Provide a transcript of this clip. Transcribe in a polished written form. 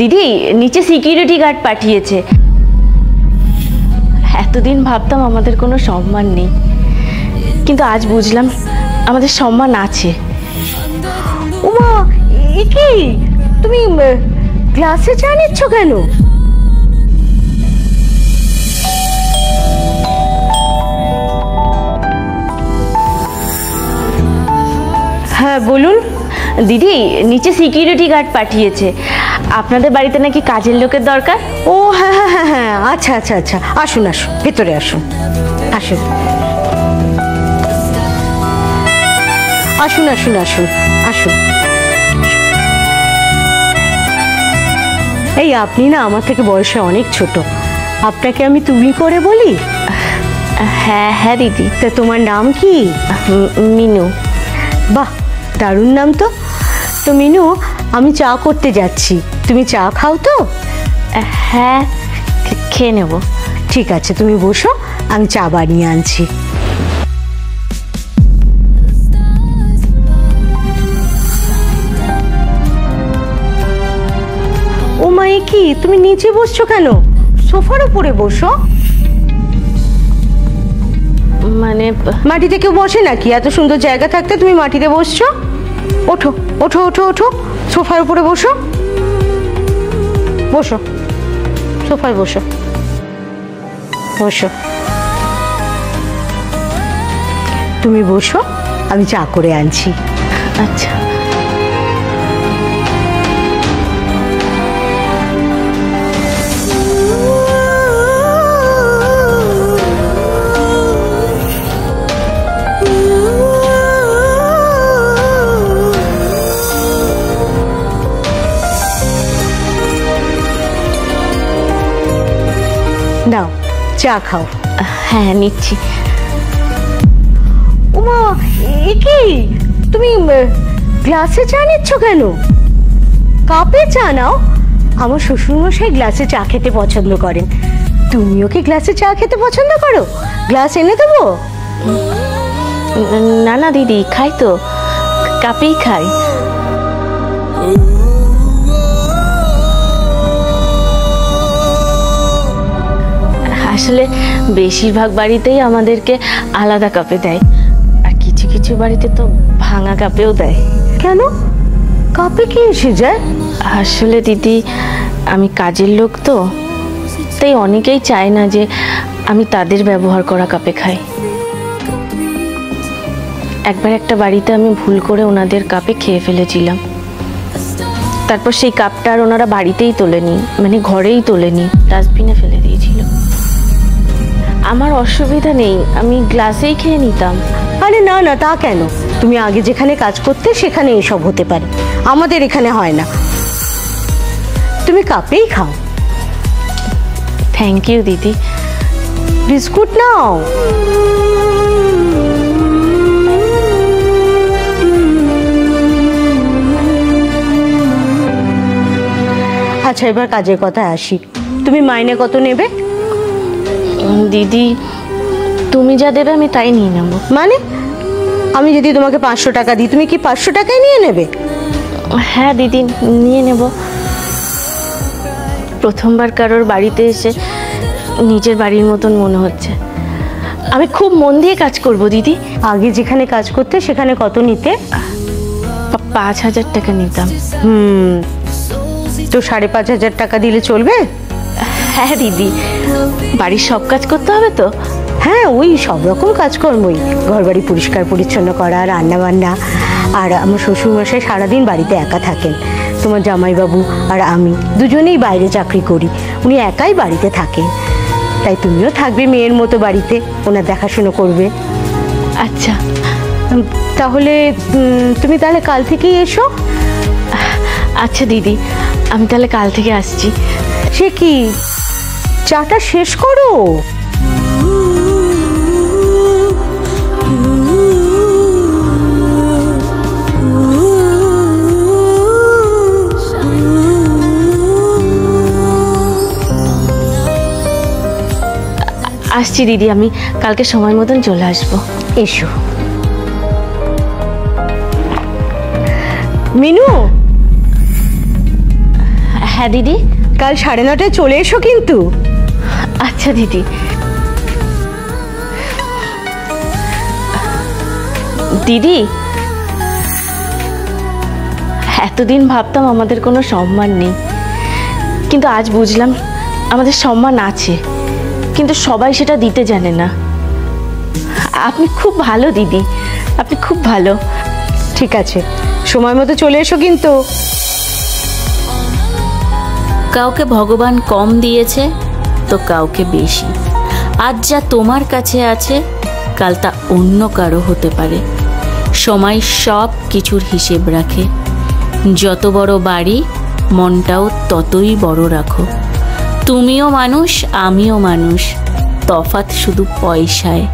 দিদি নিচে security guard পাঠিয়েছে। এতদিন ভাবতাম আমাদের কোনো সম্মান নেই, কিন্তু আজ বুঝলাম আমাদের সম্মান আছে। ওমা, এ কি তুমি গ্লাসে চা নিচ্ছ কেন? হ্যাঁ বলুন। দিদি নিচে সিকিউরিটি গার্ড পাঠিয়েছে, আপনাদের বাড়িতে নাকি কাজের লোকের দরকার। ও হ্যাঁ হ্যাঁ হ্যাঁ হ্যাঁ, আচ্ছা আচ্ছা আচ্ছা, আসুন আসুন, ভেতরে আসুন, আসুন আসুন আসুন আসুন আসুন। এই আপনি না আমার থেকে বয়সে অনেক ছোট, আপনাকে আমি তুমি করে বলি? হ্যাঁ হ্যাঁ দিদি। তা তোমার নাম কি? মিনু। বাহ, দারুণ নাম তো। তো মিনু, আমি চা করতে যাচ্ছি, তুমি চা খাও তো? হ্যাঁ খেয়ে নেব। ঠিক আছে, তুমি বসো, আমি চা বানিয়ে আনছি। ও মা, এ কি তুমি নিচে বসছো কেন? সোফার উপরে বসো। মানে মাটিতে কেউ বসে নাকি? এত সুন্দর জায়গা থাকতে তুমি মাটিতে বসছো? ওঠো ওঠো ওঠো ওঠো, সোফার উপরে বসো, বসো, সোফায় বসো, বসো। তুমি বসো, আমি চা করে আনছি। আচ্ছা। নাও চা খাও। হ্যাঁ নিচ্ছি। ওমা, এ কি তুমি গ্লাসে চা নিচ্ছ কেন? কাপে চা নাও। আমার শ্বশুরমশাই গ্লাসে চা খেতে পছন্দ করেন, তুমিও কি গ্লাসে চা খেতে পছন্দ করো? গ্লাস এনে দেবো? না না দিদি, খাই তো, কাপেই খাই। আসলে বেশিরভাগ বাড়িতেই আমাদেরকে আলাদা কাপে দেয়, আর কিছু কিছু বাড়িতে তো ভাঙা কাপেও দেয়। কেন, কাপে কি এসে যায়? আসলে দিদি আমি কাজের লোক তো, তাই অনেকেই চায় না যে আমি তাদের ব্যবহার করা কাপে খাই। একবার একটা বাড়িতে আমি ভুল করে ওনাদের কাপে খেয়ে ফেলেছিলাম, তারপর সেই কাপটা আর ওনারা বাড়িতেই তোলেনি, মানে ঘরেই তোলেনি, ডাস্টবিনে ফেলে দিয়েছিল। আমার অসুবিধা নেই, আমি গ্লাসেই খেয়ে নিতাম। আরে না না, তা কেন? তুমি আগে যেখানে কাজ করতে সেখানে এসব হতে পারে, আমাদের এখানে হয় না। তুমি কাপেই খাও। থ্যাংক ইউ দিদি। বিস্কুট নাও। আচ্ছা, এবার কাজের কথায় আসি, তুমি মাইনে কত নেবে? দিদি তুমি যা দেবে আমি তাই নিয়ে নেব। মানে আমি যদি তোমাকে 500 টাকা দিই, তুমি কি 500 টাকাই নিয়ে নেবে? হ্যাঁ দিদি, নিয়ে নেব। প্রথমবার কারোর বাড়িতে এসে নিজের বাড়ির মতন মনে হচ্ছে। আমি খুব মন দিয়ে কাজ করব দিদি। আগে যেখানে কাজ করতে সেখানে কত নিতে? 5000 টাকা নিতাম। তো 5500 টাকা দিলে চলবে? হ্যাঁ দিদি, বাড়ির সব কাজ করতে হবে তো? হ্যাঁ, ওই সব রকম কাজকর্মই, ঘর বাড়ি পরিষ্কার পরিচ্ছন্ন করা, রান্না বান্না। আর আমার শ্বশুরমশাই সারাদিন বাড়িতে একা থাকেন, তোমার জামাইবাবু আর আমি দুজনেই বাইরে চাকরি করি, উনি একাই বাড়িতে থাকেন, তাই তুমিও থাকবে মেয়ের মতো বাড়িতে, ওনার দেখাশুনো করবে। আচ্ছা, তাহলে তুমি তাহলে কাল থেকেই এসো। আচ্ছা দিদি, আমি তাহলে কাল থেকে আসছি। সে কি, চাটা শেষ করো। আসছি দিদি, আমি কালকে সময় মতন চলে আসবো। এসো। মিনু, হ্যাঁ দিদি। কাল 9:30টায় চলে এসো কিন্তু। আচ্ছা দিদি। দিদি, এতদিন ভাবতাম আমাদের কোনো সম্মান নেই, কিন্তু আজ বুঝলাম আমাদের সম্মান আছে, কিন্তু সবাই সেটা দিতে জানে না। আপনি খুব ভালো দিদি, আপনি খুব ভালো। ঠিক আছে, সময় মতো চলে এসো কিন্তু। কাউকে ভগবান কম দিয়েছে তো কাউকে বেশি। আজ যা তোমার কাছে আছে কাল তা অন্য কারো হতে পারে। সময় সব কিছুর হিসেব রাখে। যত বড় বাড়ি মনটাও ততই বড় রাখো। তুমিও মানুষ, আমিও মানুষ, তফাৎ শুধু পয়সায়।